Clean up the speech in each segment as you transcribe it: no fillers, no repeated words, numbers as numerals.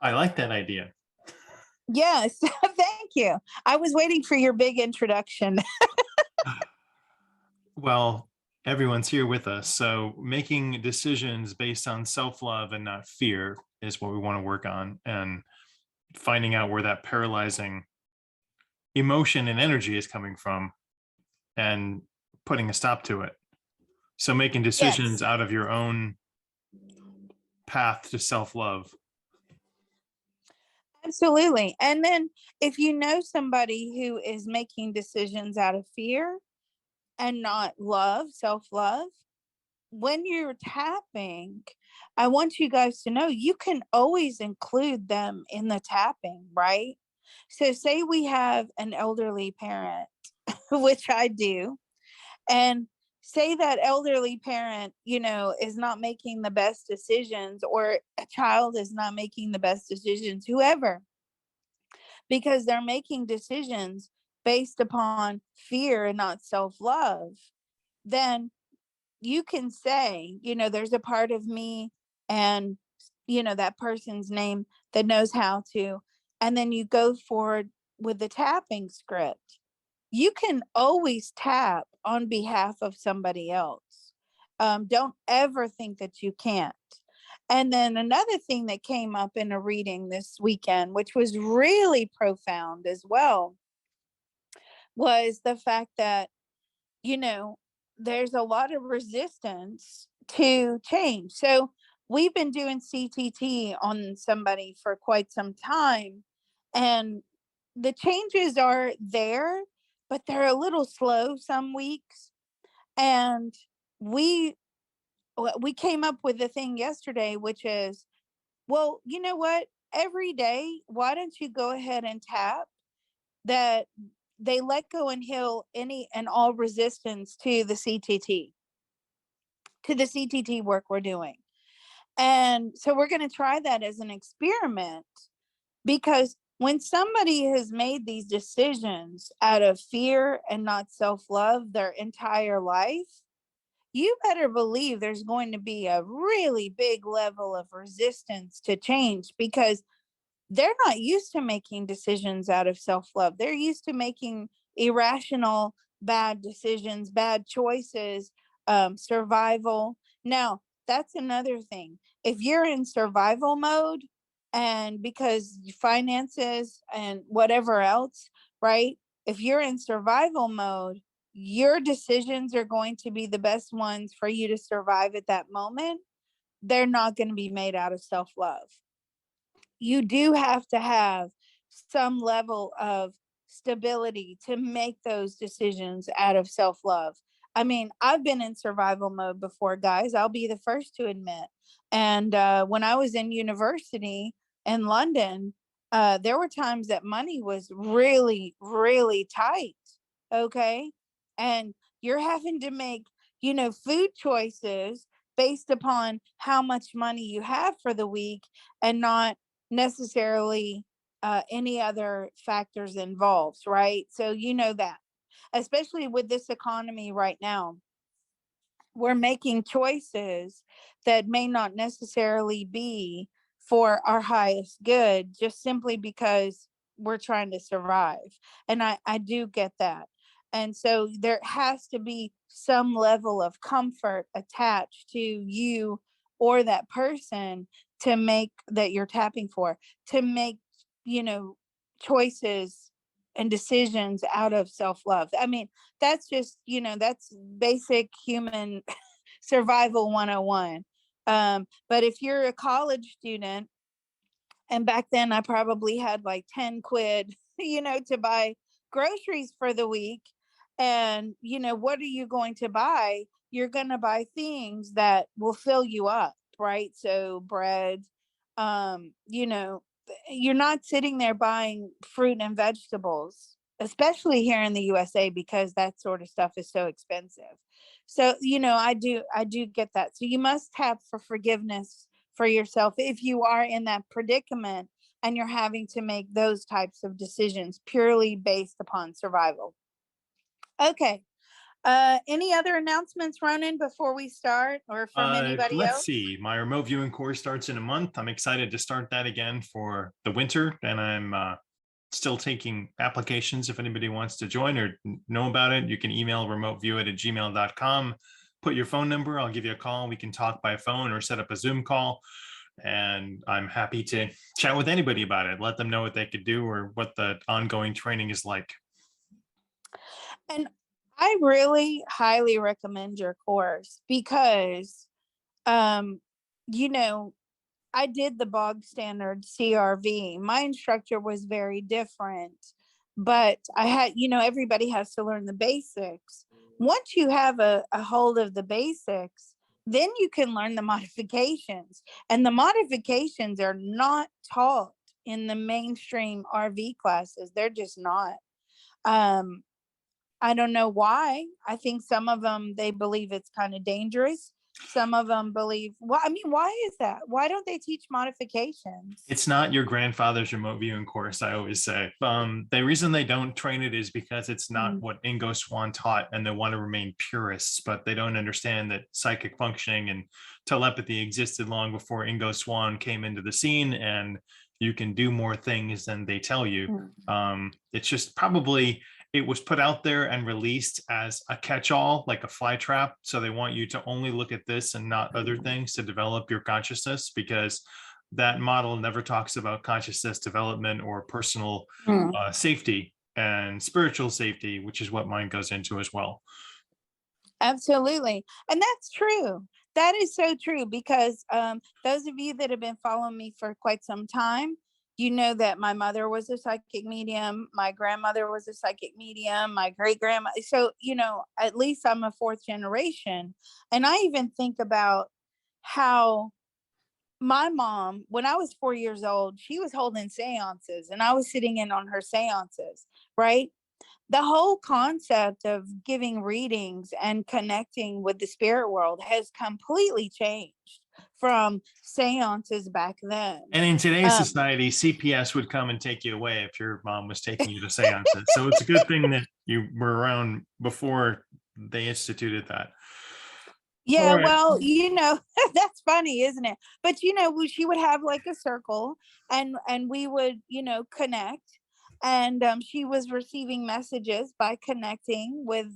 I like that idea. Yes, thank you. I was waiting for your big introduction. Well, everyone's here with us. So making decisions based on self love and not fear is what we want to work on. And finding out where that paralyzing emotion and energy is coming from and putting a stop to it. So making decisions Yes, out of your own path to self love. absolutely. And then if you know somebody who is making decisions out of fear and not love, self love, when you're tapping, I want you guys to know you can always include them in the tapping, right? So, say we have an elderly parent, which I do, and say that elderly parent, is not making the best decisions, or a child is not making the best decisions, whoever, because they're making decisions based upon fear and not self love, then you can say, there's a part of me and, that person's name that knows how to. And then you go forward with the tapping script. You can always tap on behalf of somebody else. Don't ever think that you can't. And then another thing that came up in a reading this weekend, which was really profound as well, was the fact that, you know, there's a lot of resistance to change. So we've been doing CTT on somebody for quite some time, and the changes are there, but they're a little slow some weeks. And we we came up with a thing yesterday, which is, well, you know what? Every day, why don't you go ahead and tap that they let go and heal any and all resistance to the CTT work we're doing. And so we're going to try that as an experiment, because when somebody has made these decisions out of fear and not self love their entire life, you better believe there's going to be a really big level of resistance to change, because they're not used to making decisions out of self love. They're used to making irrational, bad decisions, bad choices, survival. Now, that's another thing. If you're in survival mode, and because finances and whatever else, right? If you're in survival mode, your decisions are going to be the best ones for you to survive at that moment. They're not going to be made out of self love. You do have to have some level of stability to make those decisions out of self love. I mean, I've been in survival mode before, guys. I'll be the first to admit. And when I was in university in London, there were times that money was really, really tight. Okay. And you're having to make, food choices based upon how much money you have for the week, and not necessarily any other factors involved, right? So that, especially with this economy right now, we're making choices that may not necessarily be for our highest good, just simply because we're trying to survive. And I do get that. And so there has to be some level of comfort attached to you or that person, to make that you're tapping for, to make, you know, choices and decisions out of self love. I mean, that's just, that's basic human survival 101. But if you're a college student, and back then I probably had like 10 quid, to buy groceries for the week. And, what are you going to buy? You're going to buy things that will fill you up, right? So bread, you're not sitting there buying fruit and vegetables, especially here in the USA, because that sort of stuff is so expensive. So, I do get that. So you must have for forgiveness for yourself if you are in that predicament and you're having to make those types of decisions purely based upon survival. Okay. Any other announcements, Ronan, before we start, or from anybody Let's else? see. My remote viewing course starts in a month. I'm excited to start that again for the winter, and I'm still taking applications. If anybody wants to join or know about it, you can email remoteviewit@gmail.com. Put your phone number. I'll give you a call. We can talk by phone or set up a Zoom call. And I'm happy to chat with anybody about it. Let them know what they could do or what the ongoing training is like. And I really highly recommend your course because, um, you know, I did the bog standard CRV. My instructor was very different, but I had, everybody has to learn the basics. Once you have a hold of the basics, then you can learn the modifications. And the modifications are not taught in the mainstream RV classes. They're just not. Um, I don't know why. I think some of them, they believe it's kind of dangerous. Some of them believe, well, I mean, why is that? Why don't they teach modifications? It's not your grandfather's remote viewing course, I always say. The reason they don't train it is because it's not Mm. what Ingo Swann taught, and they want to remain purists, but they don't understand that psychic functioning and telepathy existed long before Ingo Swann came into the scene, and you can do more things than they tell you. Mm. It's just probably it was put out there and released as a catch-all, like a fly trap. So they want you to only look at this and not other things to develop your consciousness, because that model never talks about consciousness development or personal Mm. safety and spiritual safety, which is what mine goes into as well. Absolutely. And that's true. That is so true because those of you that have been following me for quite some time, you know that my mother was a psychic medium, my grandmother was a psychic medium, my great grandma. So, at least I'm a fourth generation. And I even think about how my mom, when I was 4 years old, she was holding seances and I was sitting in on her seances, right? The whole concept of giving readings and connecting with the spirit world has completely changed from seances back then. And in today's Um, society, CPS would come and take you away if your mom was taking you to seances. So it's a good thing that you were around before they instituted that. All yeah, right. well, that's funny, isn't it? But she would have like a circle, and we would, connect, and she was receiving messages by connecting with,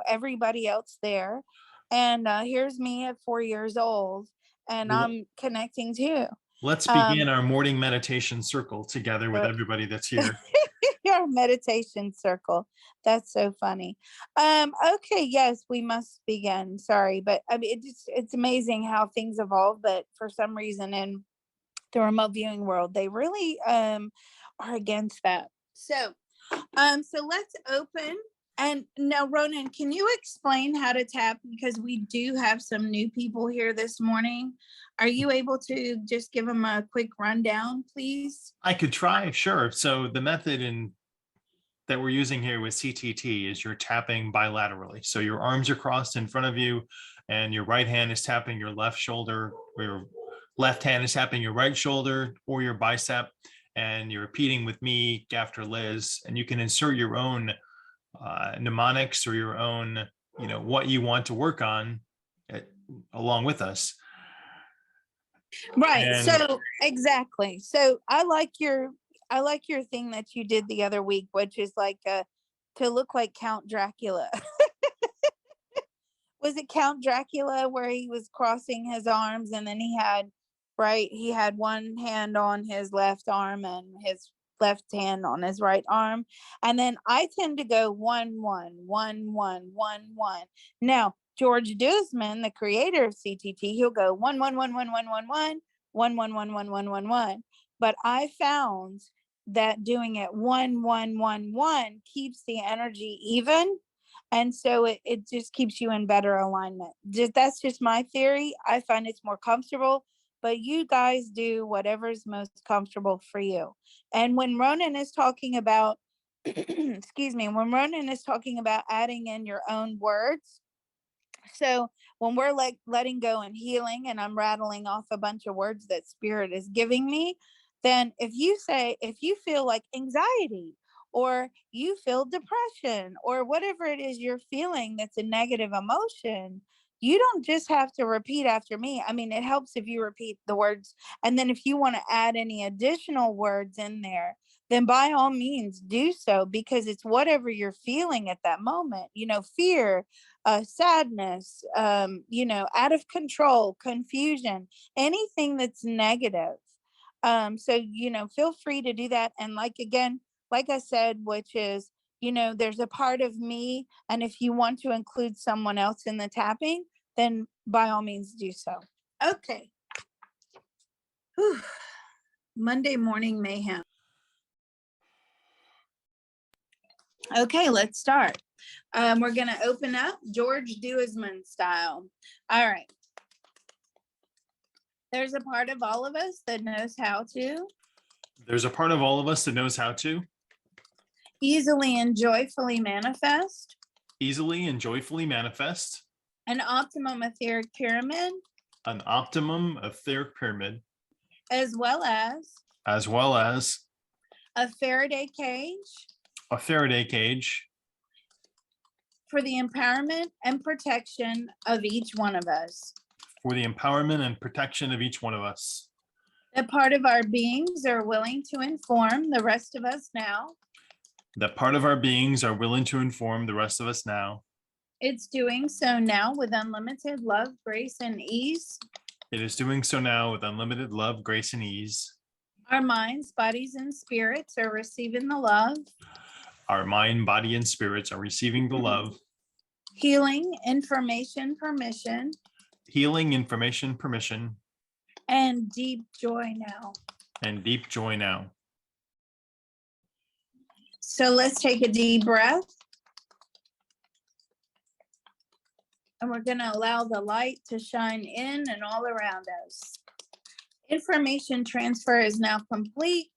everybody else there. And here's me at 4 years old, and I'm connecting too. Let's Um, begin our morning meditation circle together with uh, everybody that's here. your meditation circle. That's so funny. Okay, yes, we must begin. Sorry, but I mean, it's amazing how things evolve. But for some reason, in the remote viewing world, they really are against that. So let's open. And now, Ronan, can you explain how to tap? Because we do have some new people here this morning. Are you able to just give them a quick rundown, please? I could try, sure. So the method that we're using here with CTT is you're tapping bilaterally. So your arms are crossed in front of you, and your right hand is tapping your left shoulder, or your left hand is tapping your right shoulder or your bicep, and you're repeating with me after Liz, and you can insert your own mnemonics or your own, what you want to work on uh, along with us. Right. And So exactly. So I like your thing that you did the other week, which is like to look like Count Dracula. Was it Count Dracula where he was crossing his arms and then he had one hand on his left arm and his left hand on his right arm. And then I tend to go 1 1 1 1 1 1. Now, George Duzman, the creator of CTT, he'll go 1 1 1 1 1 1 1 1 1 1 1 1. But I found that doing it 1 1 1 1 keeps the energy even, and so it just keeps you in better alignment. That's just my theory. I find it's more comfortable, but you guys do whatever's most comfortable for you. And when Ronan is talking about excuse me, when Ronan is talking about adding in your own words, so when we're like letting go and healing, and I'm rattling off a bunch of words that spirit is giving me, then if you feel like anxiety or you feel depression, or whatever it is you're feeling that's a negative emotion. You don't just have to repeat after me. I mean, it helps if you repeat the words. And then if you want to add any additional words in there, then by all means do so, because it's whatever you're feeling at that moment. Fear, sadness, out of control, confusion, anything that's negative. So, feel free to do that. And again, like I said, which is, there's a part of me. And if you want to include someone else in the tapping, then by all means do so. Okay. Whew. Monday morning mayhem. Okay, let's start. We're going to open up George Duisman style. All right. There's a part of all of us that knows how to. There's a part of all of us that knows how to Easily and joyfully manifest. Easily and joyfully manifest. An optimum etheric pyramid. An optimum etheric pyramid. As well as. A Faraday cage. A Faraday cage. For the empowerment and protection of each one of us. For the empowerment and protection of each one of us. That part of our beings are willing to inform the rest of us now. That part of our beings are willing to inform the rest of us now. It's doing so now with unlimited love, grace, and ease. It is doing so now with unlimited love, grace, and ease. Our minds, bodies, and spirits are receiving the love. Our mind, body, and spirits are receiving the love. Healing, information, permission. Healing, information, permission. And deep joy now. And deep joy now. So let's take a deep breath. And we're going to allow the light to shine in and all around us. Information transfer is now complete.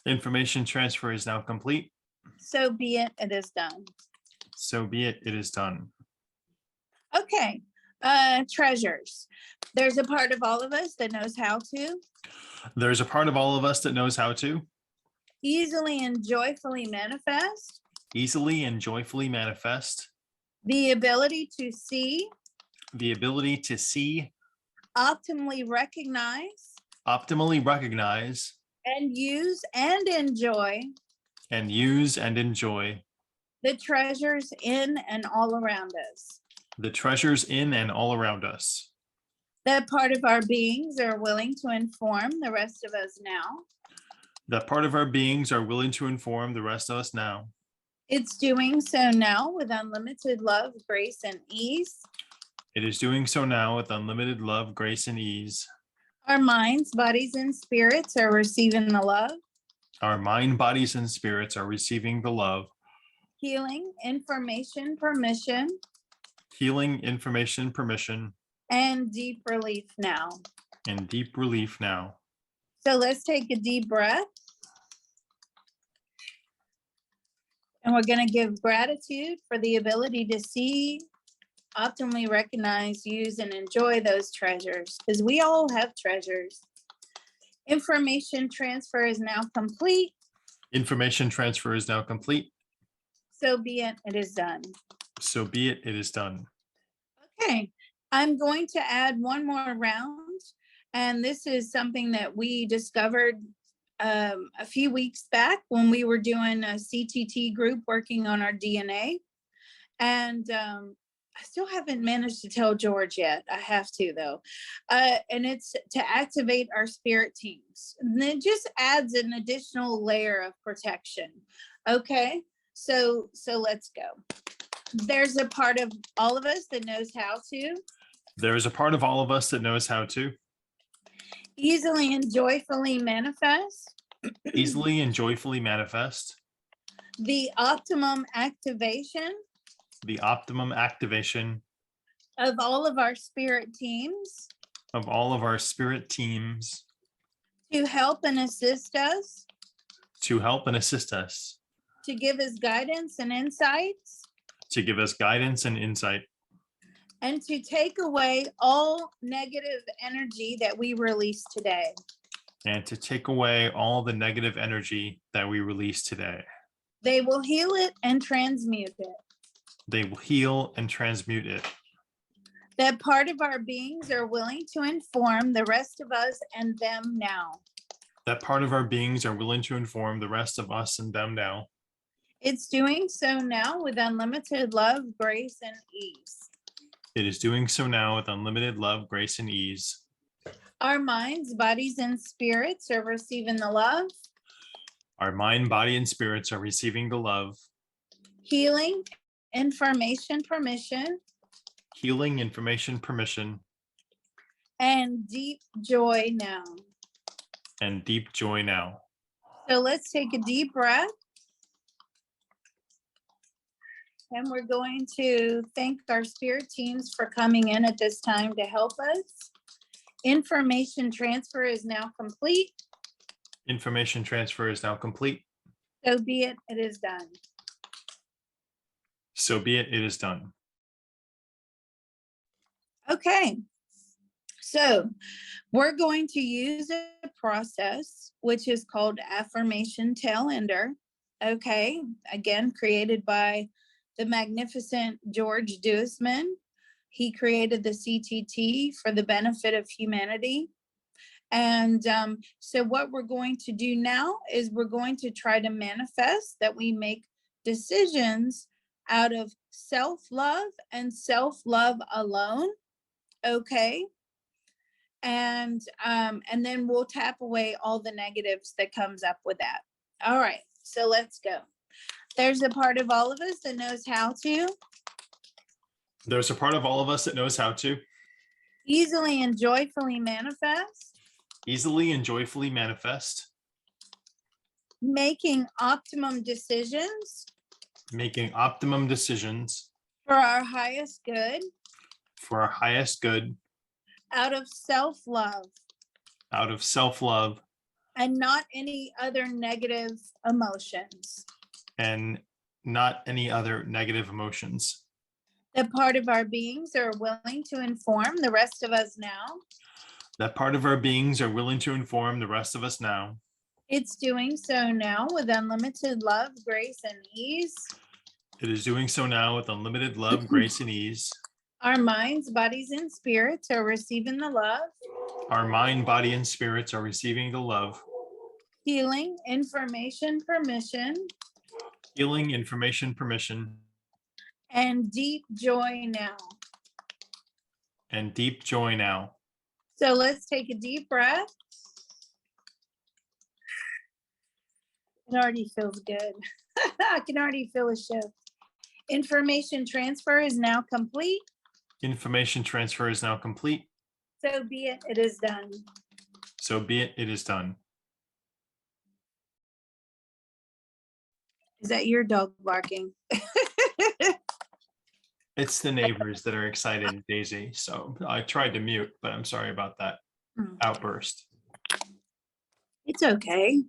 Information transfer is now complete. So be it, it is done. So be it, it is done. Okay, treasures. There's a part of all of us that knows how to. There's a part of all of us that knows how to. Easily and joyfully manifest. Easily and joyfully manifest. The ability to see. The ability to see. Optimally recognize. Optimally recognize. And use and enjoy. And use and enjoy. The treasures in and all around us. The treasures in and all around us. That part of our beings are willing to inform the rest of us now. That part of our beings are willing to inform the rest of us now. It's doing so now with unlimited love, grace, and ease. It is doing so now with unlimited love, grace, and ease. Our minds, bodies, and spirits are receiving the love. Our mind, bodies, and spirits are receiving the love. Healing, information, permission. Healing, information, permission. And deep relief now. And deep relief now. So let's take a deep breath. And we're going to give gratitude for the ability to see, optimally recognize, use, and enjoy those treasures, because we all have treasures. Information transfer is now complete. Information transfer is now complete. So be it, it is done. So be it, it is done. Okay, I'm going to add one more round. And this is something that we discovered a few weeks back when we were doing a CTT group working on our DNA. And I still haven't managed to tell George yet. I have to, though. And it's to activate our spirit teams. And it just adds an additional layer of protection. Okay, so let's go. There's a part of all of us that knows how to. There is a part of all of us that knows how to. Easily and joyfully manifest. Easily and joyfully manifest. The optimum activation. The optimum activation. Of all of our spirit teams. Of all of our spirit teams. To help and assist us. To help and assist us. To give us guidance and insights. To give us guidance and insight. And to take away all negative energy that we release today. And to take away all the negative energy that we release today. They will heal it and transmute it. They will heal and transmute it. That part of our beings are willing to inform the rest of us and them now. That part of our beings are willing to inform the rest of us and them now. It's doing so now with unlimited love, grace, and ease. It is doing so now with unlimited love, grace, and ease. Our minds, bodies, and spirits are receiving the love, Our mind, body, and spirits are receiving the love, healing, information, permission, healing, information, permission, and deep joy now. and deep joy now. So let's take a deep breath. And we're going to thank our spirit teams for coming in at this time to help us. Information transfer is now complete. Information transfer is now complete. So be it, it is done. So be it, it is done. Okay. So we're going to use a process which is called affirmation tail ender. Okay. Again, created by the magnificent George Duisman. He created the CTT for the benefit of humanity. And so what we're going to do now is we're going to try to manifest that we make decisions out of self-love and self-love alone. Okay. And then we'll tap away all the negatives that comes up with that. All right, so let's go. There's a part of all of us that knows how to There's a part of all of us that knows how to easily and joyfully manifest, easily and joyfully manifest, making optimum decisions making optimum decisions for our highest good for our highest good out of self-love out of self-love and not any other negative emotions. and not any other negative emotions. That part of our beings are willing to inform the rest of us now. That part of our beings are willing to inform the rest of us now. It's doing so now with unlimited love, grace, and ease. It is doing so now with unlimited love, grace, and ease. Our minds, bodies, and spirits are receiving the love, Our mind, body, and spirits are receiving the love, healing, information, permission, healing, information, permission, and deep joy now. and deep joy now. So let's take a deep breath. It already feels good. I can already feel a shift. Information transfer is now complete. Information transfer is now complete. So be it, it is done. So be it, it is done. Is that your dog barking? It's the neighbors that are excited, Daisy. So I tried to mute, but I'm sorry about that outburst. It's okay.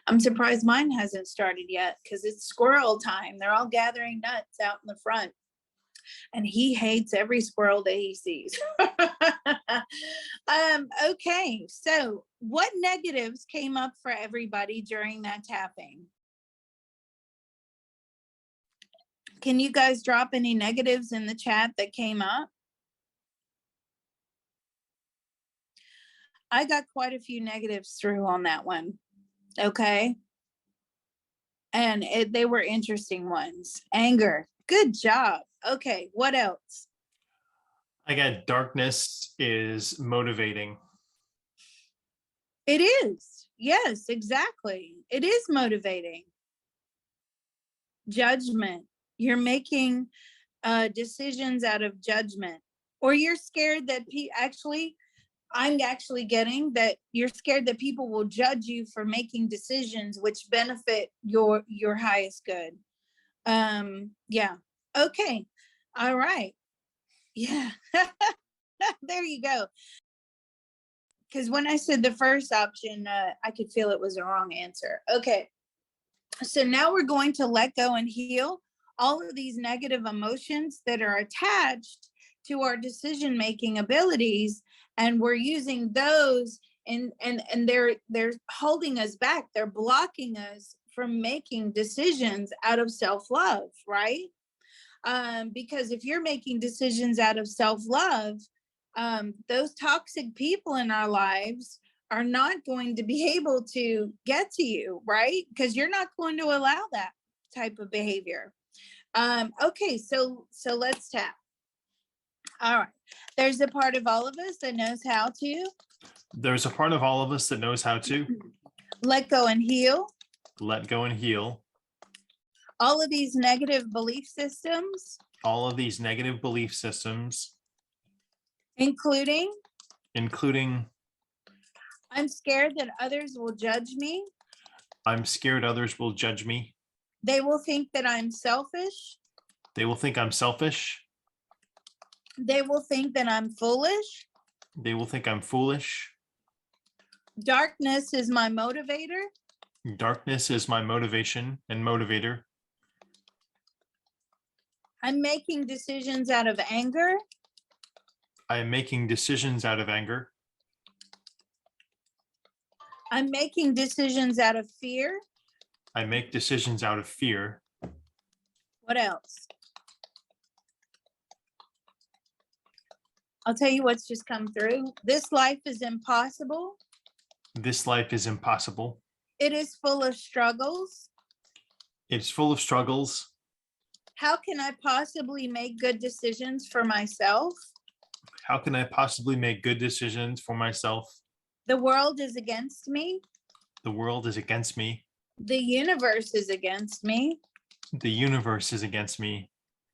I'm surprised mine hasn't started yet because it's squirrel time. They're all gathering nuts out in the front. And he hates every squirrel that he sees. Okay, so what negatives came up for everybody during that tapping? Can you guys drop any negatives in the chat that came up? I got quite a few negatives through on that one. Okay. And they were interesting ones. Anger. Good job. Okay. What else? I got darkness is motivating. It is. Yes, exactly. It is motivating. Judgment. You're making decisions out of judgment, or you're scared that I'm actually getting that you're scared that people will judge you for making decisions which benefit your highest good. Yeah. Okay. All right. Yeah. There you go. Because when I said the first option, I could feel it was a wrong answer. Okay. So now we're going to let go and heal all of these negative emotions that are attached to our decision-making abilities. And we're using those and they're holding us back. They're blocking us from making decisions out of self-love, right? Because if you're making decisions out of self-love, those toxic people in our lives are not going to be able to get to you, right? Because you're not going to allow that type of behavior. Okay, so let's tap. All right. There's a part of all of us that knows how to There's a part of all of us that knows how to let go and heal let go and heal all of these negative belief systems, all of these negative belief systems, including including I'm scared that others will judge me. I'm scared others will judge me. They will think that I'm selfish. They will think I'm selfish. They will think that I'm foolish. They will think I'm foolish. Darkness is my motivator. Darkness is my motivation and motivator. I'm making decisions out of anger. I am making decisions out of anger. I'm making decisions out of fear. I make decisions out of fear. What else? I'll tell you what's just come through. This life is impossible. This life is impossible. It is full of struggles. It's full of struggles. How can I possibly make good decisions for myself? How can I possibly make good decisions for myself? The world is against me. The world is against me. The universe is against me. The universe is against me.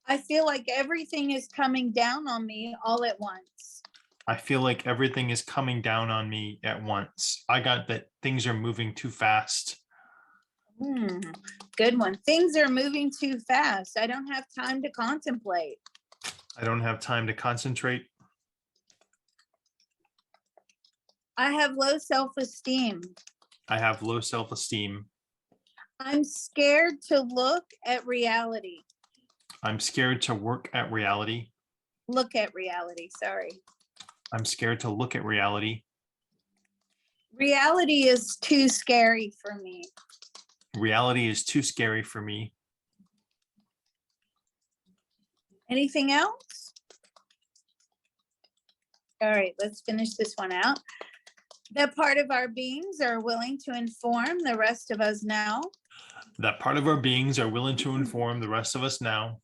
I feel like everything is coming down on me all at once. I feel like everything is coming down on me at once. I got that things are moving too fast. Good one. Things are moving too fast. I don't have time to contemplate. I don't have time to concentrate. I have low self-esteem. I have low self-esteem. I'm scared to look at reality. I'm scared to work at reality. Look at reality, sorry. I'm scared to look at reality. Reality is too scary for me. Reality is too scary for me. Anything else? All right, let's finish this one out. That part of our beings are willing to inform the rest of us now. That part of our beings are willing to inform the rest of us now.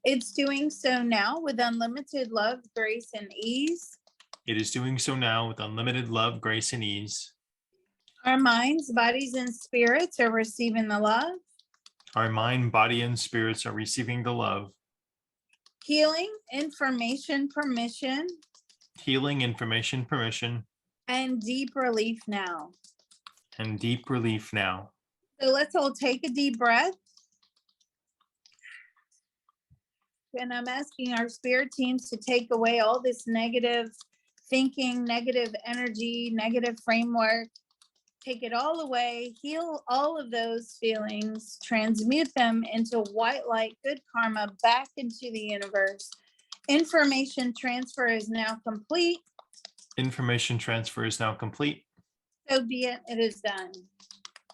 It's doing so now with unlimited love, grace, and ease. It is doing so now with unlimited love, grace, and ease. Our minds, bodies, and spirits are receiving the love. Our mind, body, and spirits are receiving the love. Healing, information, permission, Healing, information, permission, and deep relief now. and deep relief now. So let's all take a deep breath. And I'm asking our spirit teams to take away all this negative thinking, negative energy, negative framework. Take it all away, heal all of those feelings, transmute them into white light, good karma back into the universe. Information transfer is now complete. Information transfer is now complete. So be it, it is done.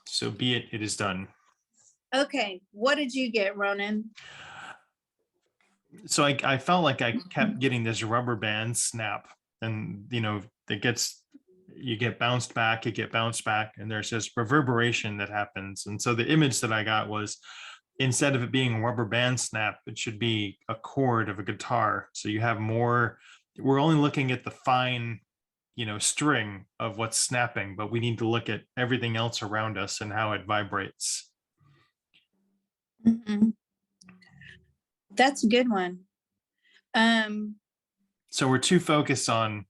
So be it, it is done. Okay, what did you get, Ronan? So I felt like I kept getting this rubber band snap, and you get bounced back, you get bounced back, and there's this reverberation that happens. And so the image that I got was, instead of it being a rubber band snap, it should be a chord of a guitar. So you have more, we're only looking at the fine, string of what's snapping, but we need to look at everything else around us and how it vibrates. Mm-hmm. That's a good one. So we're too focused on,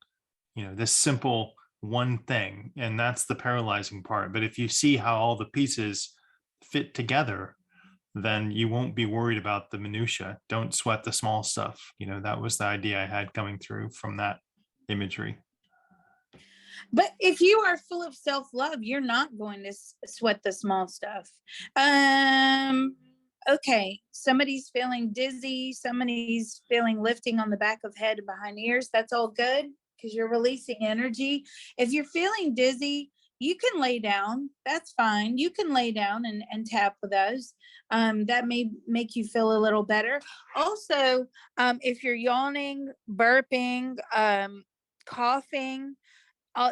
this simple one thing, and that's the paralyzing part. But if you see how all the pieces fit together, then you won't be worried about the minutia. Don't sweat the small stuff. That was the idea I had coming through from that imagery. But if you are full of self-love, you're not going to sweat the small stuff. Okay, somebody's feeling dizzy, somebody's feeling lifting on the back of head and behind ears. That's all good because you're releasing energy. If you're feeling dizzy, you can lay down. That's fine. You can lay down and tap with us. That may make you feel a little better. Also, if you're yawning, burping, coughing,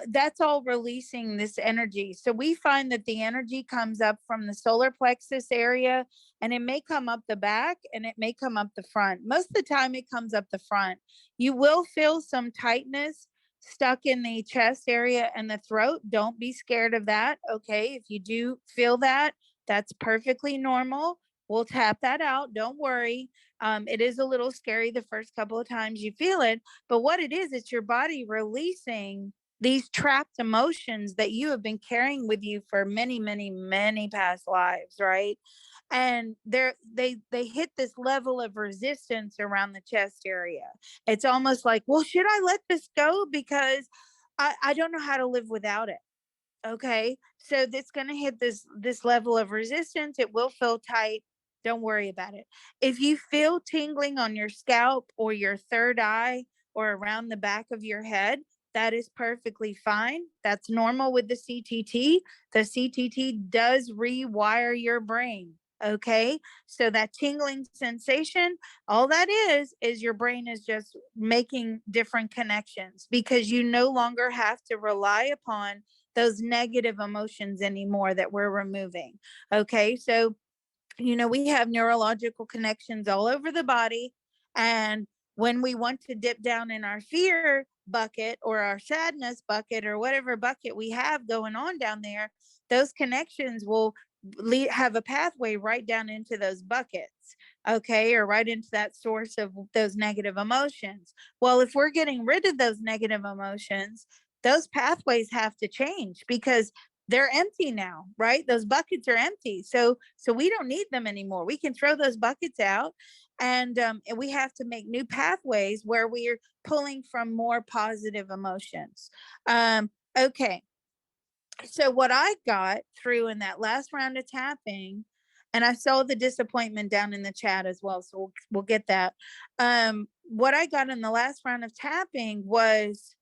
that's all releasing this energy. So we find that the energy comes up from the solar plexus area, and it may come up the back and it may come up the front. Most of the time it comes up the front. You will feel some tightness stuck in the chest area and the throat. Don't be scared of that. Okay. If you do feel that, that's perfectly normal. We'll tap that out. Don't worry. It is a little scary the first couple of times you feel it, but what it is, it's your body releasing these trapped emotions that you have been carrying with you for many, many, many past lives, right? And they hit this level of resistance around the chest area. It's almost like, well, should I let this go? Because I don't know how to live without it. Okay. So that's going to hit this level of resistance. It will feel tight. Don't worry about it. If you feel tingling on your scalp or your third eye or around the back of your head, that is perfectly fine. That's normal with the CTT. The CTT does rewire your brain. Okay. So that tingling sensation, all that is your brain is just making different connections because you no longer have to rely upon those negative emotions anymore that we're removing. Okay. So, we have neurological connections all over the body. And when we want to dip down in our fear bucket or our sadness bucket or whatever bucket we have going on down there, those connections will have a pathway right down into those buckets. Okay. Or right into that source of those negative emotions. Well, if we're getting rid of those negative emotions, those pathways have to change because they're empty now, right? Those buckets are empty. So we don't need them anymore. We can throw those buckets out, and we have to make new pathways where we are pulling from more positive emotions. Okay. So what I got through in that last round of tapping, and I saw the disappointment down in the chat as well, so we'll get that. What I got in the last round of tapping was,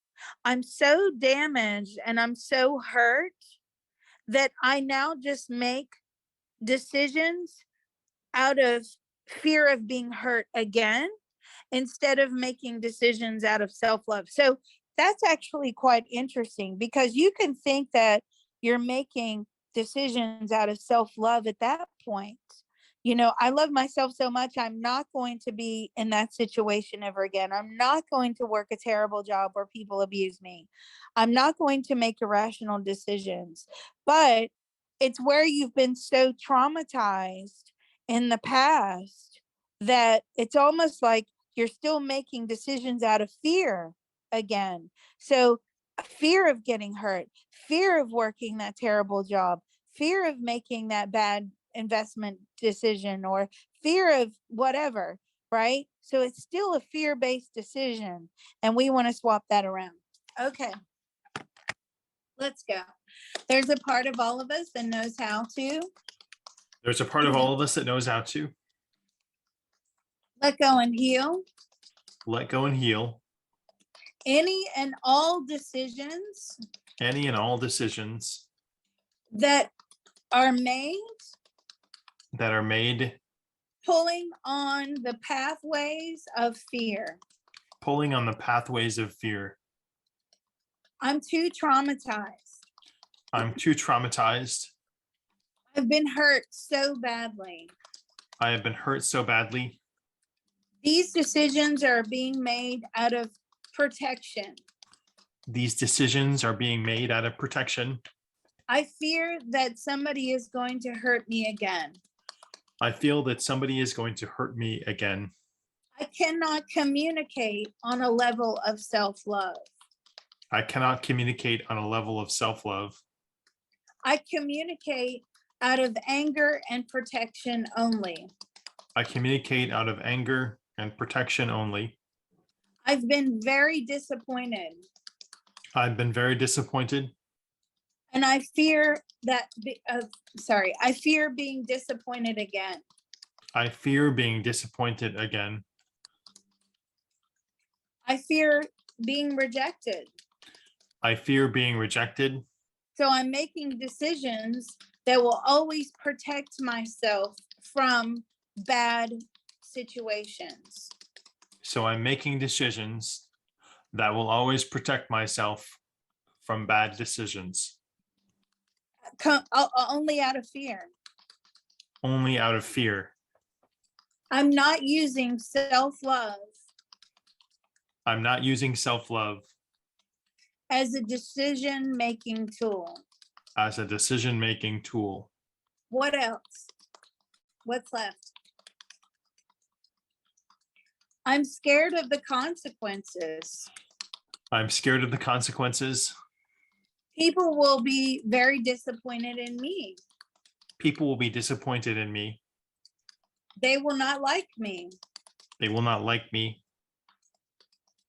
I'm so damaged and I'm so hurt that I now just make decisions out of fear of being hurt again instead of making decisions out of self-love. So that's actually quite interesting because you can think that you're making decisions out of self-love at that point. I love myself so much. I'm not going to be in that situation ever again. I'm not going to work a terrible job where people abuse me. I'm not going to make irrational decisions. But it's where you've been so traumatized in the past that it's almost like you're still making decisions out of fear again. So, fear of getting hurt, fear of working that terrible job, fear of making that bad investment decision, or fear of whatever, right? So, it's still a fear based decision. And we want to swap that around. Okay, let's go. There's a part of all of us that knows how to There's a part of all of us that knows how to let go and heal let go and heal any and all decisions any and all decisions that are made that are made pulling on the pathways of fear. pulling on the pathways of fear. I'm too traumatized. I'm too traumatized. I've been hurt so badly. I have been hurt so badly. These decisions are being made out of protection. These decisions are being made out of protection. I fear that somebody is going to hurt me again. I feel that somebody is going to hurt me again. I cannot communicate on a level of self-love. I cannot communicate on a level of self-love. I communicate out of anger and protection only. I communicate out of anger and protection only. I've been very disappointed. I've been very disappointed. And I fear that, I fear being disappointed again. I fear being disappointed again. I fear being rejected. I fear being rejected. So I'm making decisions that will always protect myself from bad situations. So I'm making decisions that will always protect myself from bad decisions, Only out of fear. only out of fear. I'm not using self-love I'm not using self-love as a decision-making tool. as a decision-making tool. What else? What's left? I'm scared of the consequences. I'm scared of the consequences. People will be very disappointed in me. People will be disappointed in me. They will not like me. They will not like me.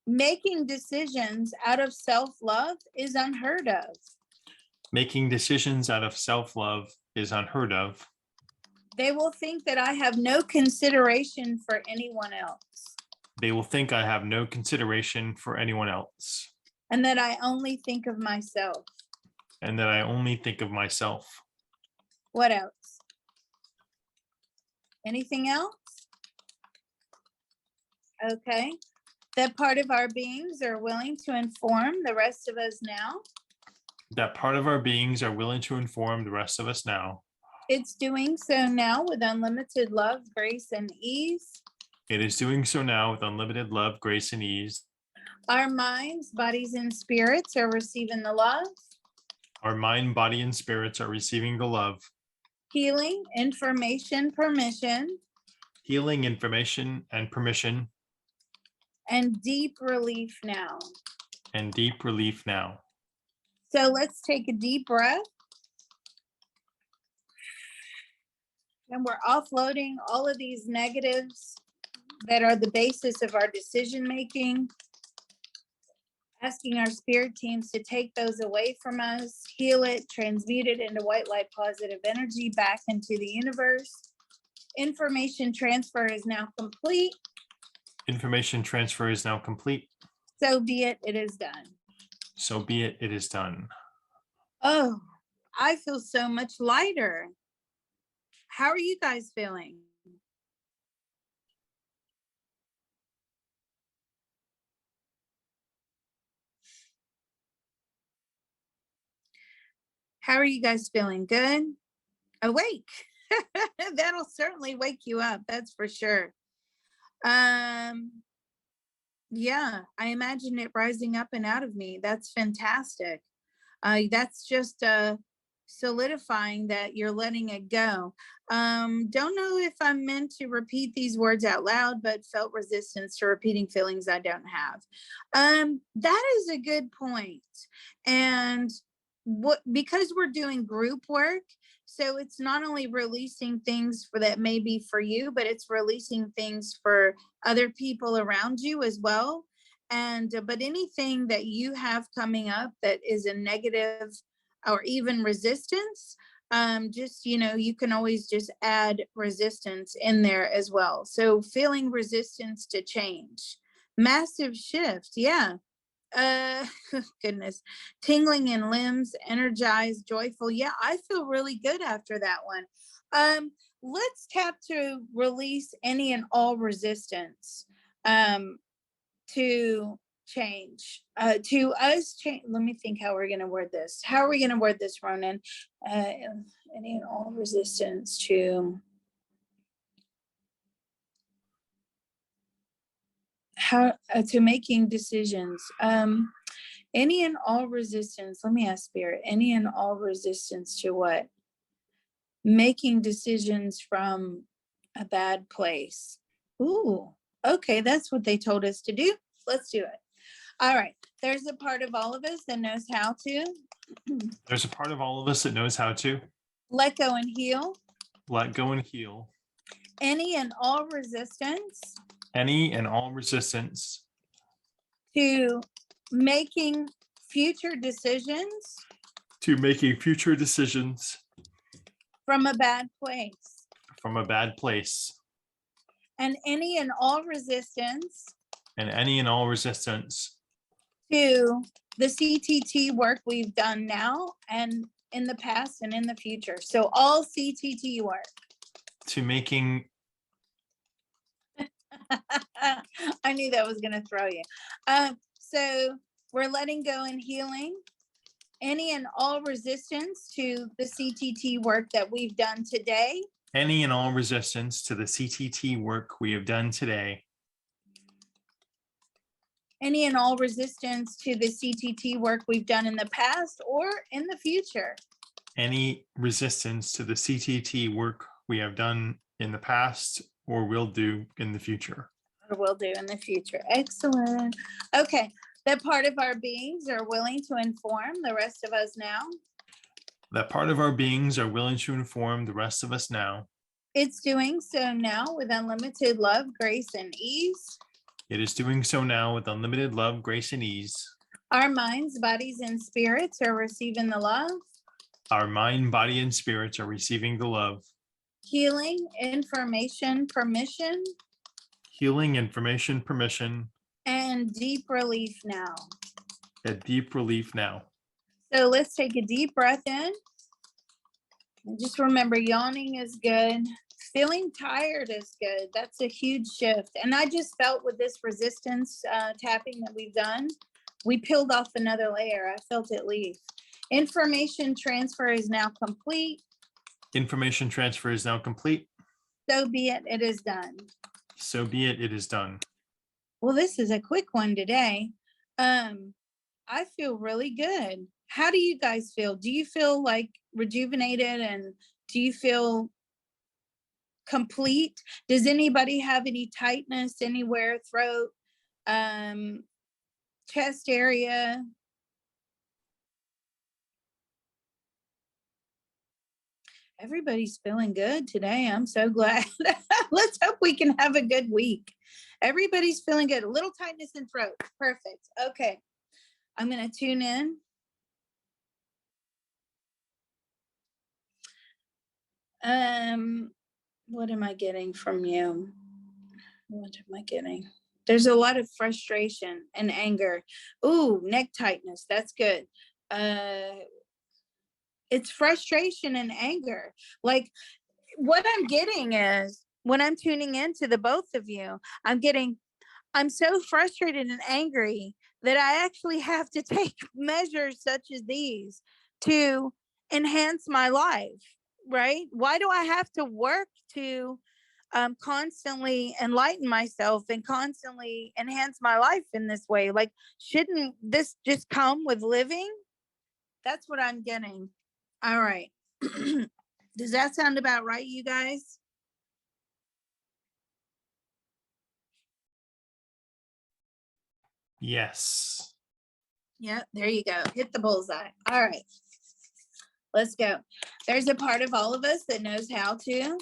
Making decisions out of self-love is unheard of. Making decisions out of self-love is unheard of. They will think that I have no consideration for anyone else They will think I have no consideration for anyone else, and that I only think of myself. and that I only think of myself. What else? Anything else? Okay. That part of our beings are willing to inform the rest of us now. That part of our beings are willing to inform the rest of us now. It's doing so now with unlimited love, grace, and ease. It is doing so now with unlimited love, grace, and ease. Our minds, bodies, and spirits are receiving the love, Our mind, body, and spirits are receiving the love, healing, information, permission, healing, information, and permission, and deep relief now. and deep relief now. So let's take a deep breath. And we're offloading all of these negatives that are the basis of our decision making, asking our spirit teams to take those away from us, heal it, transmute it into white light positive energy back into the universe. Information transfer is now complete. Information transfer is now complete. So be it, it is done. So be it, it is done. Oh, I feel so much lighter. How are you guys feeling? How are you guys feeling? Good? Awake. That'll certainly wake you up, that's for sure. Yeah, I imagine it rising up and out of me. That's fantastic. That's just solidifying that you're letting it go. Don't know if I'm meant to repeat these words out loud, but felt resistance to repeating feelings I don't have. That is a good point. And because we're doing group work, so it's not only releasing things for that may be for you, but it's releasing things for other people around you as well. And but anything that you have coming up that is a negative or even resistance, just, you can always just add resistance in there as well. So feeling resistance to change, massive shift. Yeah. Goodness, tingling in limbs, energized, joyful. Yeah, I feel really good after that one. Let's tap to release any and all resistance to change, to us change. Let me think how we're going to word this. How are we going to word this, Ronan? Any and all resistance to how to making decisions. Any and all resistance. Let me ask Spirit. Any and all resistance to what? Making decisions from a bad place. Ooh, okay, that's what they told us to do. Let's do it. All right. There's a part of all of us that knows how to. There's a part of all of us that knows how to Let go and heal. let go and heal Any and all resistance any and all resistance to making future decisions to making future decisions from a bad place. from a bad place, And any and all resistance and any and all resistance to the CTT work we've done now and in the past and in the future. So all CTT work. To making, I knew that was going to throw you. So we're letting go and healing any and all resistance to the CTT work that we've done today. any and all resistance to the CTT work we have done today. Any and all resistance to the CTT work we've done in the past or in the future. Any resistance to the CTT work we have done in the past or will do in the future. Or will do in the future. Excellent. Okay. That part of our beings are willing to inform the rest of us now. That part of our beings are willing to inform the rest of us now. It's doing so now with unlimited love, grace, and ease. It is doing so now with unlimited love, grace, and ease. Our minds, bodies, and spirits are receiving the love. Our mind, body, and spirits are receiving the love. Healing, information, permission. Healing, information, permission. And deep relief now. A deep relief now. So let's take a deep breath in. And just remember, yawning is good. Feeling tired is good. That's a huge shift. And I just felt with this resistance tapping that we've done, we peeled off another layer. I felt it leave. Information transfer is now complete. Information transfer is now complete. So be it, it is done. So be it, it is done. Well, this is a quick one today. I feel really good. How do you guys feel? Do you feel like rejuvenated, and do you feel complete? Does anybody have any tightness anywhere, throat, chest area? Everybody's feeling good today. I'm so glad. Let's hope we can have a good week. Everybody's feeling good. A little tightness in throat. Perfect. Okay. I'm going to tune in. What am I getting from you? What am I getting? There's a lot of frustration and anger. Ooh, neck tightness. That's good. It's frustration and anger. Like, what I'm getting is when I'm tuning into the both of you, I'm so frustrated and angry that I actually have to take measures such as these to enhance my life, right? Why do I have to work to constantly enlighten myself and constantly enhance my life in this way? Like, shouldn't this just come with living? That's what I'm getting. All right. Does that sound about right, you guys? Yes. Yeah, there you go. Hit the bullseye. All right. Let's go. There's a part of all of us that knows how to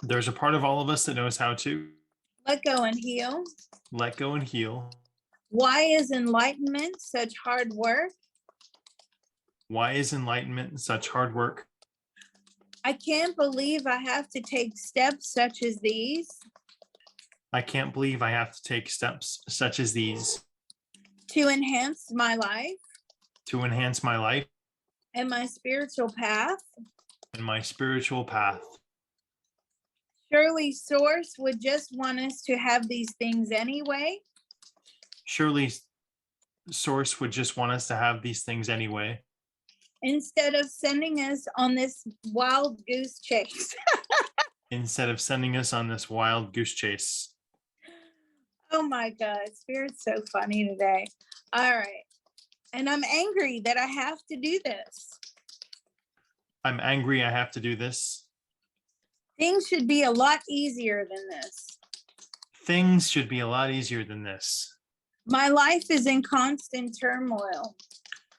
There's a part of all of us that knows how to let go and heal. let go and heal. Why is enlightenment such hard work? Why is enlightenment such hard work? I can't believe I have to take steps such as these I can't believe I have to take steps such as these to enhance my life to enhance my life and my spiritual path. and my spiritual path. Surely Source would just want us to have these things anyway. Surely Source would just want us to have these things anyway, instead of sending us on this wild goose chase. instead of sending us on this wild goose chase. Oh my God, Spirit's so funny today. All right. And I'm angry that I have to do this. I'm angry I have to do this. Things should be a lot easier than this. Things should be a lot easier than this. My life is in constant turmoil.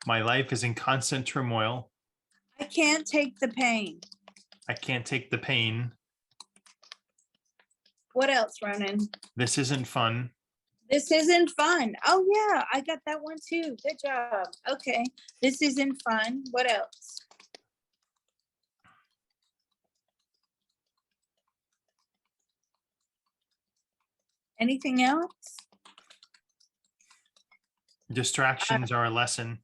My life is in constant turmoil. I can't take the pain. I can't take the pain. What else, Ronan? This isn't fun. This isn't fun. Oh yeah, I got that one too. Good job. Okay. This isn't fun. What else? Anything else? Distractions are a lesson.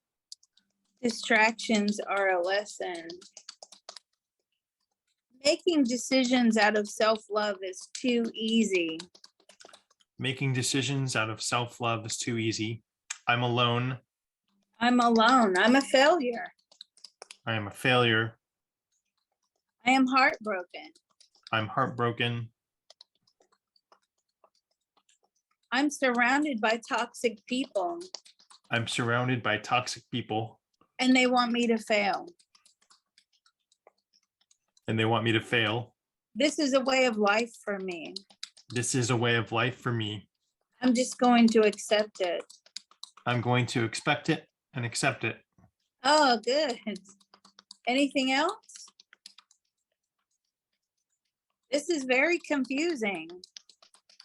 Distractions are a lesson. Making decisions out of self-love is too easy. Making decisions out of self-love is too easy. I'm alone. I'm alone. I'm a failure. I am a failure. I am heartbroken. I'm heartbroken. I'm surrounded by toxic people I'm surrounded by toxic people and they want me to fail. and they want me to fail. This is a way of life for me. This is a way of life for me. I'm just going to accept it. I'm going to expect it and accept it. Oh, good. Anything else? This is very confusing.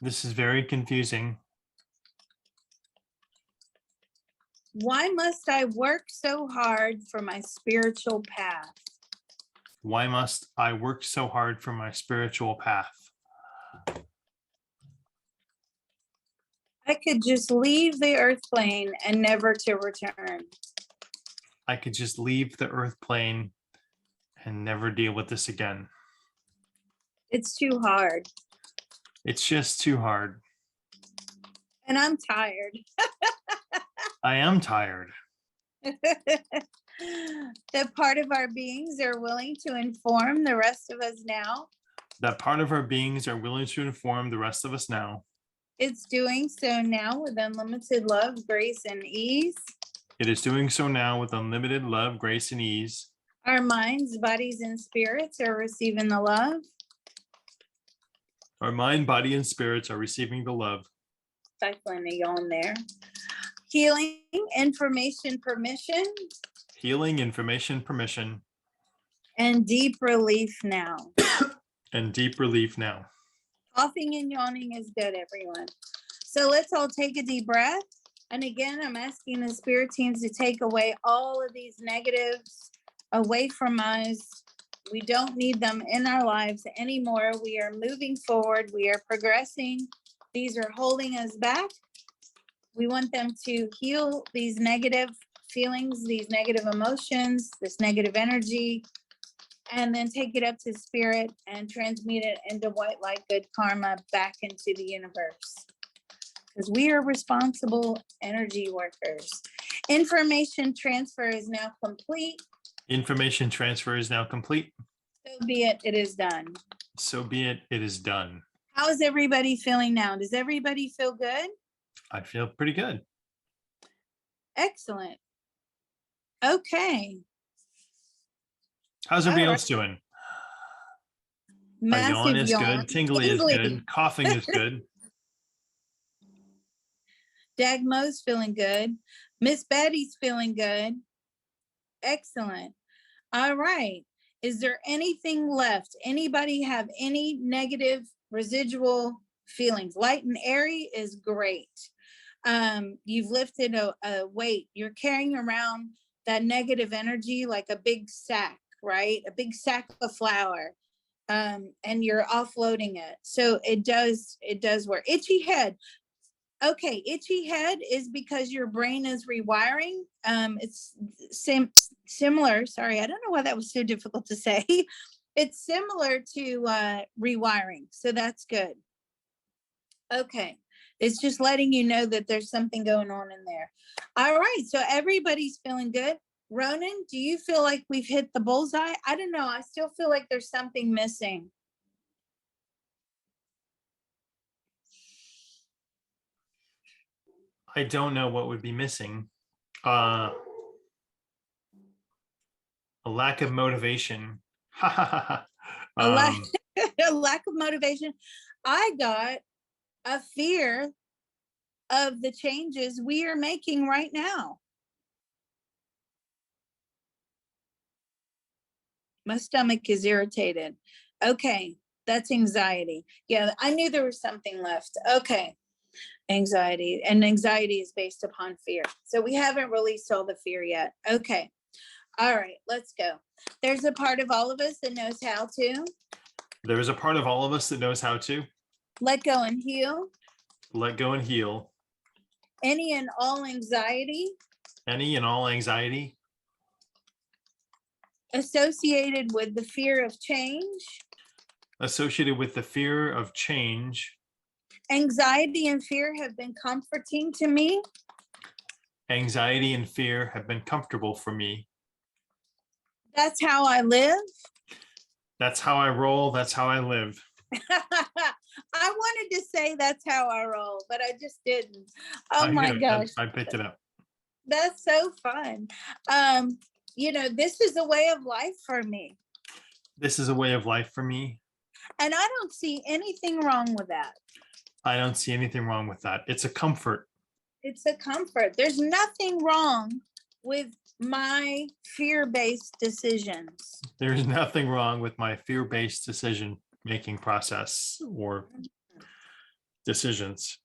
This is very confusing. Why must I work so hard for my spiritual path? Why must I work so hard for my spiritual path? I could just leave the earth plane and never to return. I could just leave the earth plane and never deal with this again. It's too hard. It's just too hard. And I'm tired. I am tired. That part of our beings are willing to inform the rest of us now. That part of our beings are willing to inform the rest of us now. It's doing so now with unlimited love, grace, and ease. It is doing so now with unlimited love, grace, and ease. Our minds, bodies, and spirits are receiving the love. Our mind, body, and spirits are receiving the love. Stifling a yawn there. Healing, information, permission, Healing, information, permission, and deep relief now. and deep relief now. Coughing and yawning is good, everyone. So let's all take a deep breath. And again, I'm asking the spirit teams to take away all of these negatives away from us. We don't need them in our lives anymore. We are moving forward. We are progressing. These are holding us back. We want them to heal these negative feelings, these negative emotions, this negative energy, and then take it up to spirit and transmute it into white light, good karma back into the universe. Because we are responsible energy workers. Information transfer is now complete. Information transfer is now complete. So be it, it is done. So be it, it is done. How is everybody feeling now? Does everybody feel good? I feel pretty good. Excellent. Okay. How's everybody All else doing? A Massive yawn is yawn. good. Tingly is good. Coughing is good. Dagmo's feeling good. Miss Betty's feeling good. Excellent. All right. Is there anything left? Anybody have any negative residual feelings? Light and airy is great. You've lifted a weight. You're carrying around that negative energy like a big sack, right? A big sack of flour. And you're offloading it. So it does work. Itchy head. Okay, itchy head is because your brain is rewiring. It's similar. Sorry, I don't know why that was so difficult to say. It's similar to rewiring. So that's good. Okay. It's just letting you know that there's something going on in there. All right. So everybody's feeling good. Ronan, do you feel like we've hit the bullseye? I don't know. I still feel like there's something missing. I don't know what would be missing. A lack of motivation. A lack of motivation. I got a fear of the changes we are making right now. My stomach is irritated. Okay, that's anxiety. Yeah, I knew there was something left. Okay, anxiety. And anxiety is based upon fear. So we haven't released all the fear yet. Okay. All right, let's go. There's a part of all of us that knows how to. There is a part of all of us that knows how to Let go and heal. let go and heal. any and all anxiety any and all anxiety associated with the fear of change. associated with the fear of change. Anxiety and fear have been comforting to me. Anxiety and fear have been comfortable for me. That's how I live. That's how I roll. That's how I live. I wanted to say that's how I roll, but I just didn't. Oh I my know, gosh, I picked it up. that's so fun. This is a way of life for me. This is a way of life for me. And I don't see anything wrong with that. I don't see anything wrong with that. It's a comfort. It's a comfort. There's nothing wrong with my fear-based decisions. There's nothing wrong with my fear-based decision-making process or decisions.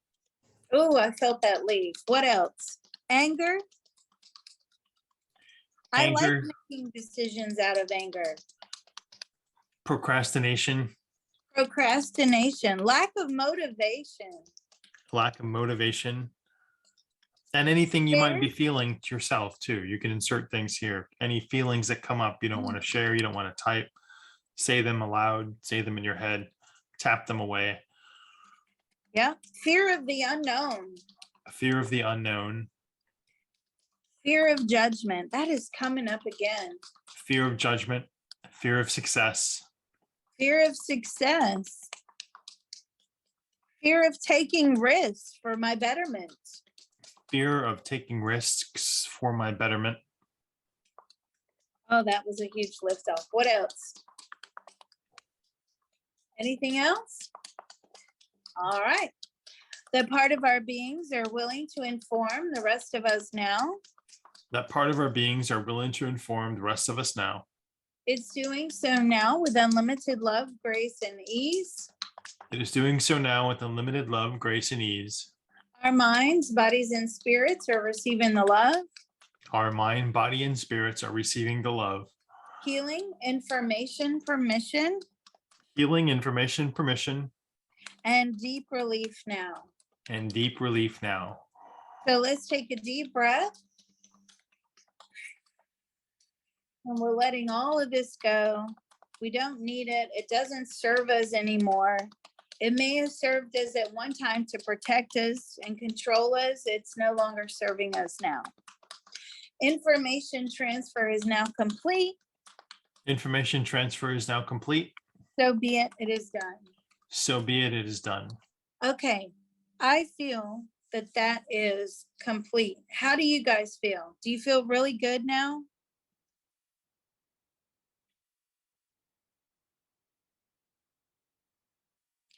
Oh, I felt that leave. What else? Anger. I like Anger, making decisions out of anger. procrastination, Procrastination, lack of motivation. lack of motivation, and anything you might be Fear. feeling to yourself too. You can insert things here. Any feelings that come up you don't want to share, you don't want to type, say them aloud, say them in your head, tap them away. Yeah. Fear of the unknown. Fear of the unknown, Fear of judgment. That is coming up again. fear of judgment, fear of success, Fear of success. Fear of taking risks for my betterment. fear of taking risks for my betterment. Oh, that was a huge lift off. What else? Anything else? All right. The part of our beings are willing to inform the rest of us now. That part of our beings are willing to inform the rest of us now. It's doing so now with unlimited love, grace, and ease. It is doing so now with unlimited love, grace, and ease. Our minds, bodies, and spirits are receiving the love, Our mind, body, and spirits are receiving the love. healing, information, permission, Healing, information, permission, and deep relief now. and deep relief now. So let's take a deep breath. And we're letting all of this go. We don't need it. It doesn't serve us anymore. It may have served us at one time to protect us and control us. It's no longer serving us now. Information transfer is now complete. Information transfer is now complete. So be it. It is done. So be it, it is done. Okay. I feel that that is complete. How do you guys feel? Do you feel really good now?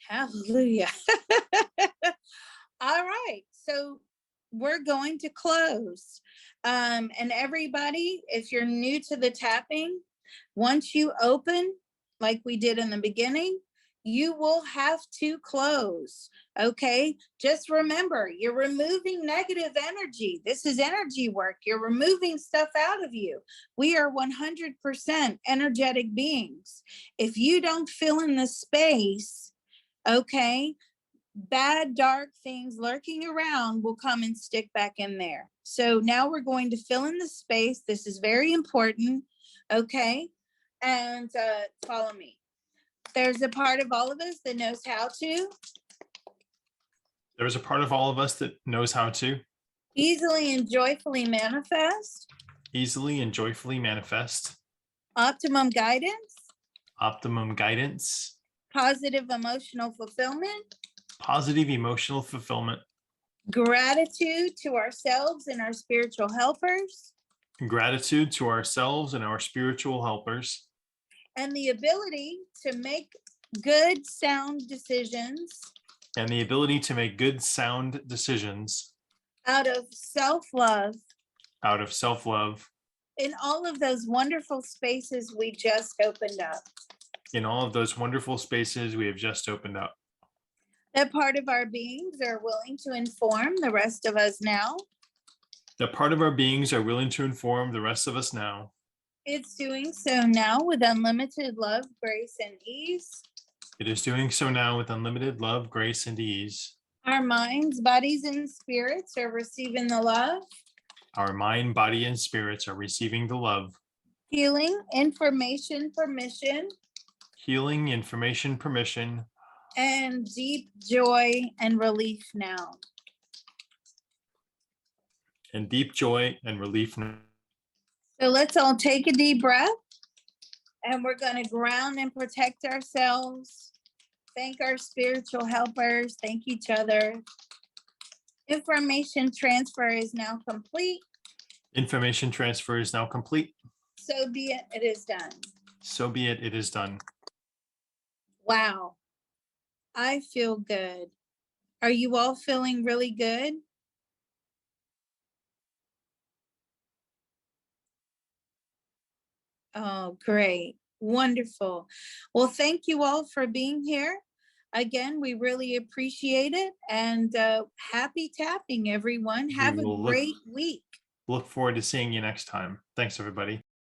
Hallelujah. All right. So we're going to close. And everybody, if you're new to the tapping, once you open, like we did in the beginning, you will have to close. Okay. Just remember, you're removing negative energy. This is energy work. You're removing stuff out of you. We are 100% energetic beings. If you don't fill in the space, okay, bad dark things lurking around will come and stick back in there. So now we're going to fill in the space. This is very important. Okay. And follow me. There's a part of all of us that knows how to There's a part of all of us that knows how to easily and joyfully manifest easily and joyfully manifest optimum guidance, optimum guidance, positive emotional fulfillment, positive emotional fulfillment, gratitude to ourselves and our spiritual helpers, gratitude to ourselves and our spiritual helpers, and the ability to make good, sound decisions and the ability to make good, sound decisions out of self-love out of self-love in all of those wonderful spaces we just opened up. in all of those wonderful spaces we have just opened up. That part of our beings are willing to inform the rest of us now. That part of our beings are willing to inform the rest of us now. It's doing so now with unlimited love, grace, and ease. It is doing so now with unlimited love, grace, and ease. Our minds, bodies, and spirits are receiving the love, Our mind, body, and spirits are receiving the love, healing, information, permission, healing, information, permission, and deep joy and relief now. and deep joy and relief. So let's all take a deep breath, and we're going to ground and protect ourselves. Thank our spiritual helpers. Thank each other. Information transfer is now complete. Information transfer is now complete. So be it. It is done. So be it. It is done. Wow. I feel good. Are you all feeling really good? Oh, great. Wonderful. Well, thank you all for being here. Again, we really appreciate it. And happy tapping, everyone. Have a will great week. Look forward to seeing you next time. Thanks, everybody.